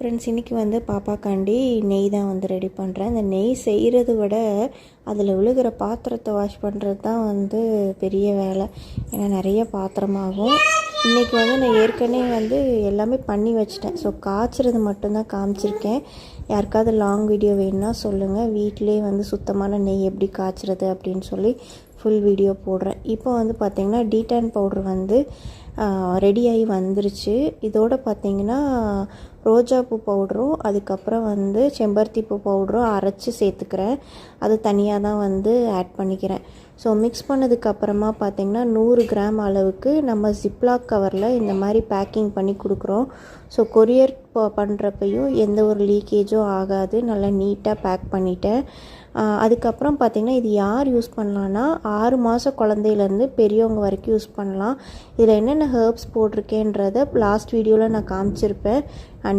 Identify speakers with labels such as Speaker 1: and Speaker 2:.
Speaker 1: Friends, இன்றைக்கி வந்து பாப்பாக்காண்டி நெய் தான் வந்து ரெடி பண்ணுறேன். இந்த நெய் செய்கிறத விட அதில் விழுகிற பாத்திரத்தை வாஷ் பண்ணுறது தான் வந்து பெரிய வேலை. ஏன்னா நிறைய பாத்திரமாகும். இன்றைக்கி வந்து நான் ஏற்கனவே வந்து எல்லாமே பண்ணி வச்சிட்டேன். ஸோ காய்ச்சறது மட்டும்தான் காமிச்சிருக்கேன். யாருக்காவது லாங் வீடியோ வேணுன்னா சொல்லுங்கள். வீட்டிலே வந்து சுத்தமான நெய் எப்படி காய்ச்சறது அப்படின்னு சொல்லி ஃபுல் வீடியோ போடுறேன். இப்போ வந்து பார்த்திங்கன்னா டீடான் பவுட்ரு வந்து ரெடியாகி வந்துருச்சு. இதோடு பார்த்திங்கன்னா ரோஜாப்பூ பவுடரும் அதுக்கப்புறம் வந்து செம்பருத்தி பூ பவுடரும் அரைச்சி சேர்த்துக்கிறேன். அது தனியாக தான் வந்து ஆட் பண்ணிக்கிறேன். ஸோ மிக்ஸ் பண்ணதுக்கப்புறமா பார்த்திங்கன்னா 100 கிராம் அளவுக்கு நம்ம ஜிப்லாக் கவரில் இந்த மாதிரி பேக்கிங் பண்ணி கொடுக்குறோம். ஸோ கொரியர் பண்ணுறப்பையும் எந்த ஒரு லீக்கேஜும் ஆகாது. நல்லா நீட்டாக பேக் பண்ணிட்டேன். அதுக்கப்புறம் பார்த்திங்கன்னா இது யார் யூஸ் பண்ணலான்னா 6 மாத குழந்தையிலேருந்து பெரியவங்க வரைக்கும் யூஸ் பண்ணலாம். இதில் என்னென்ன ஹெர்ப்ஸ் போட்டிருக்கேன்றதை லாஸ்ட் வீடியோவில் நான் காமிச்சிருப்பேன். அண்ட்